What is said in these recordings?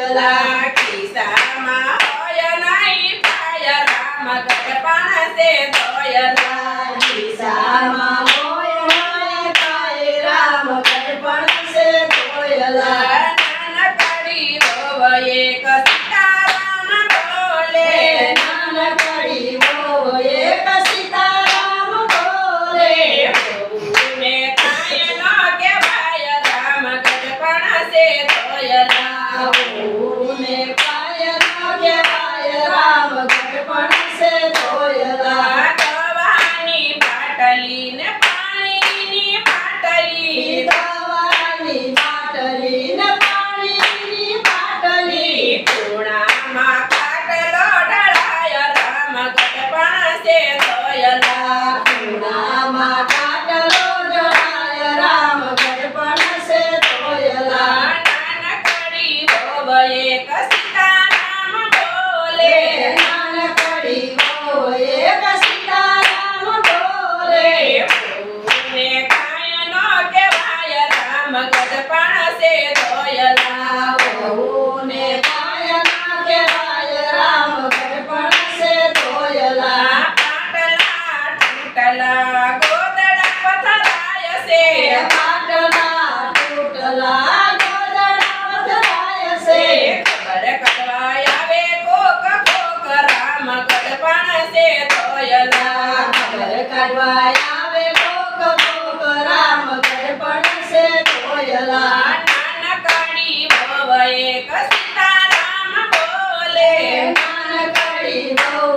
ધોયલા ખિસ્સામાં હોય નહીં પાય રામ ગઢપણ સે ધોયલા ખિસ્સામાં હોય નહીં પાય રામ ગઢપણ સે ધોયલા નાનકડી વહુ એક સીતારામ બોલે નાનકડી વહુ એક સીતારામ બોલે વહુને કાંઈ ન કહેવાય રામ ગઢપણ સે ધોયલા વહુને કાંઈ ન કહેવાય રામ ગઢપણ સે ધોયલા દવાની બાટલી ને પાણીની બાટલી દવાની બાટલી ને પાણીની બાટલી ખૂણામાં ખાટલો ઢળાય રામ ગઢપણ સે ધોયલા ખૂણામાં ખાટલો ઢળાય રામ ગઢપણ સે ધોયલા નાનકડી વહુ એક સીતારામ બોલે નાનકડી વહુ એક સીતારામ બોલે વહુને કાંઈ ન કહેવાય રામ ગઢપણ સે ધોયલા વહુને કાંઈ ન કહેવાય રામ ગઢપણ સે ધોયલા પાટલા તૂટલા ગોદડા પથરાય છે પાટલા તૂટલા ગોદડા પથરાય છે ખબર કરવા આવે કોક કોક રામ ગઢપણ સે ધોયલા ખબર કાઢવા આવે કોક કોક રામ ગઢપણ સે ધોયલા નાનકડી વહુ એક સીતારામ બોલે નાનકડી વહુ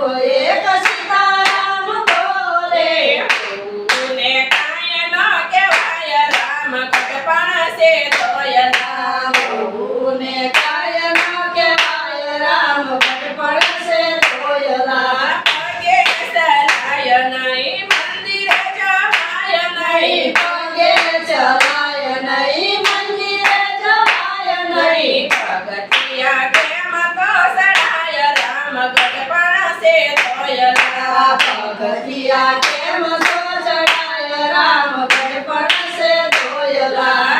એક સીતારામ બોલે વહુને કાંઈ ન કહેવાય રામ ગઢપણ સે ધોયલા વહુને કાંઈ ન કહેવાય રામ ગઢપણ સે ધોયલા પગે ચલાય નહીં મંદિરે જવાય નહીં પગે ચલાય નહીં મંદિરે જવાય નહીં પગથિયા કેમ તો ચડાય રામ ગઢપણ સે ધોયલા પગથિયા કેમ તો ચડાય રામ ગઢપણ સે ધોયલા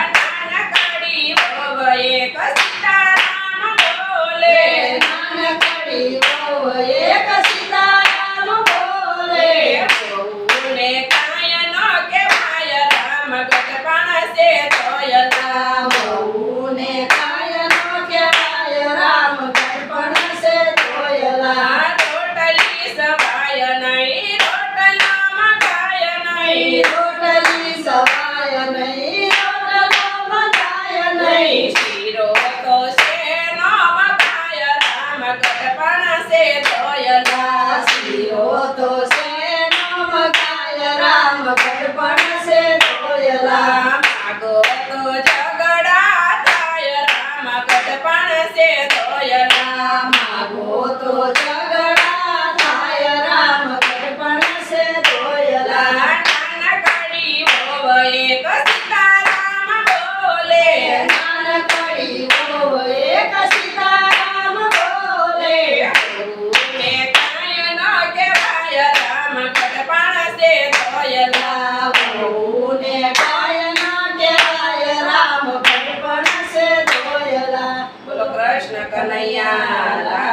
નાનકડી વહુ એક સીતારામ બોલે નાનકડી વહુ એક સીતારામ બોલે વહુને કાંઈ ન કહેવાય રામ ગઢપણ સે ધોયલા વહુને કાંઈ ન કહેવાય રામ ગઢપણ સે ધોયલા રોટલી સવાય નહીં રોટલામાં ખાય નહીં રોટલી સવાય નહીં રોટલામાં ખાય નહીં શીરો તો શેનો વખાય રામ ગઢપણ સે ધોયલા શીરો તો શેનો મગાય રામ ગઢપણ સે ધોયલા માગો તો ઝઘડા થાય રામ ગઢપણ સે ધોયલા માગો તો ઝઘડા થાય રામ ગઢપણ સે ધોયલા નાનકડી વહુ એક સીતારામ બોલે નાનકડી વહુ એક સીતારામ બોલે વહુને કાંઈ ન કહેવાય રામ ગઢપણ સે ધોયલા વહુને કાંઈ ન કહેવાય રામ ગઢપણ સે ધોયલા બોલો કૃષ્ણ કનૈયા